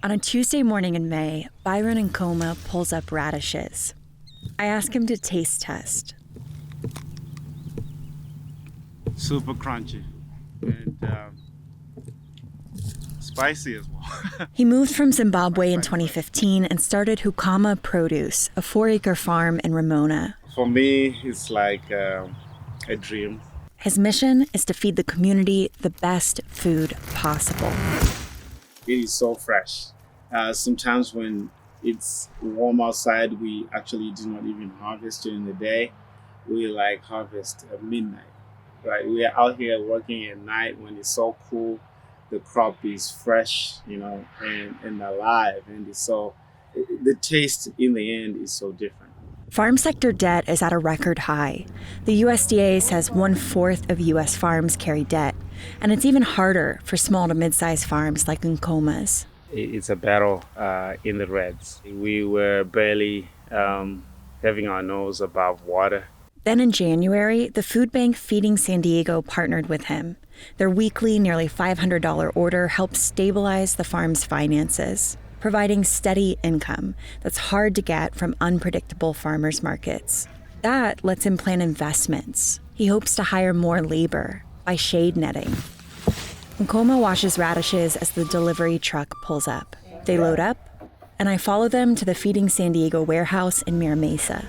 On a Tuesday morning in May, Byron Nkoma pulls up radishes. I ask him to taste test. Super crunchy and spicy as well. He moved from Zimbabwe in 2015 and started Hukama Produce, a 4-acre farm in Ramona. For me, it's like a dream. His mission is to feed the community the best food possible. It is so fresh. Sometimes when it's warm outside, we actually do not even harvest during the day. We harvest at midnight. Right? We are out here working at night when it's so cool. The crop is fresh, and alive. And the taste in the end is so different. Farm sector debt is at a record high. The USDA says 1/4 of U.S. farms carry debt, and it's even harder for small to mid-sized farms like Nkoma's. It's a battle in the reds. We were barely having our nose above water. Then in January, the food bank Feeding San Diego partnered with him. Their weekly, nearly $500 order helps stabilize the farm's finances, providing steady income that's hard to get from unpredictable farmers markets. That lets him plan investments. He hopes to hire more labor by shade netting. Nkoma washes radishes as the delivery truck pulls up. They load up, and I follow them to the Feeding San Diego warehouse in Mira Mesa.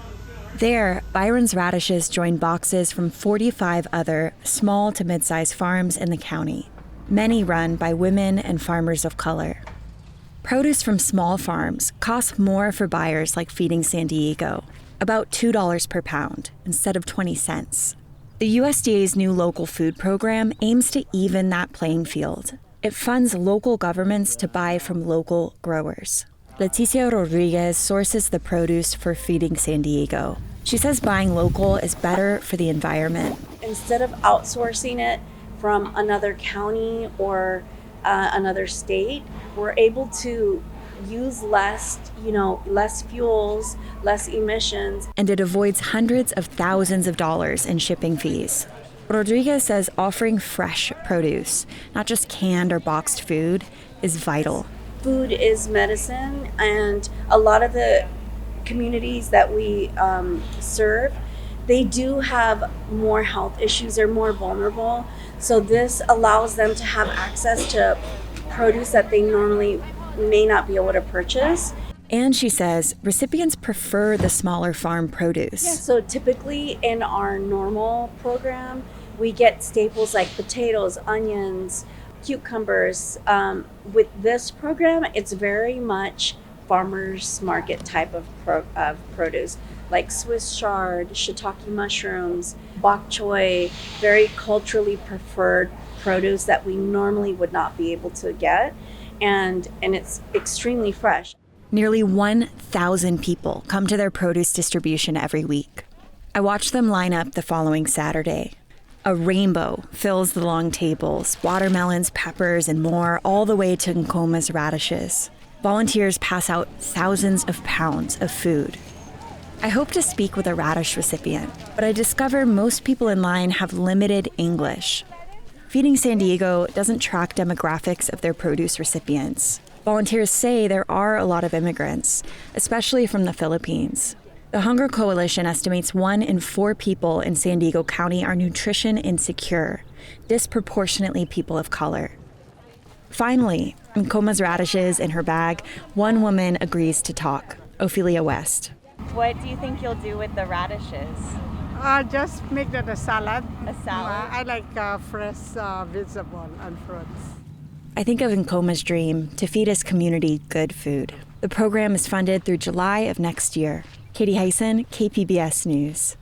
There, Byron's radishes join boxes from 45 other small to mid-sized farms in the county, many run by women and farmers of color. Produce from small farms costs more for buyers like Feeding San Diego, about $2 per pound instead of 20 cents. The USDA's new local food program aims to even that playing field. It funds local governments to buy from local growers. Leticia Rodriguez sources the produce for Feeding San Diego. She says buying local is better for the environment. Instead of outsourcing it from another county or another state, we're able to use less fuels, less emissions. And it avoids hundreds of thousands of dollars in shipping fees. Rodriguez says offering fresh produce, not just canned or boxed food, is vital. Food is medicine, and a lot of the communities that we serve, they do have more health issues. They're more vulnerable. So this allows them to have access to produce that they normally may not be able to purchase. And she says recipients prefer the smaller farm produce. Yeah, so typically in our normal program, we get staples like potatoes, onions, cucumbers. With this program, it's very much farmers market type of produce, like Swiss chard, shiitake mushrooms, bok choy, very culturally preferred produce that we normally would not be able to get, and it's extremely fresh. Nearly 1,000 people come to their produce distribution every week. I watch them line up the following Saturday. A rainbow fills the long tables, watermelons, peppers, and more, all the way to Nkoma's radishes. Volunteers pass out thousands of pounds of food. I hope to speak with a radish recipient, but I discover most people in line have limited English. Feeding San Diego doesn't track demographics of their produce recipients. Volunteers say there are a lot of immigrants, especially from the Philippines. The Hunger Coalition estimates 1 in 4 people in San Diego County are nutrition insecure, disproportionately people of color. Finally, Nkoma's radishes in her bag, one woman agrees to talk, Ophelia West. What do you think you'll do with the radishes? Just make that a salad. A salad? I like fresh vegetable and fruits. I think of Nkoma's dream to feed his community good food. The program is funded through July of next year. Katie Hyson, KPBS News.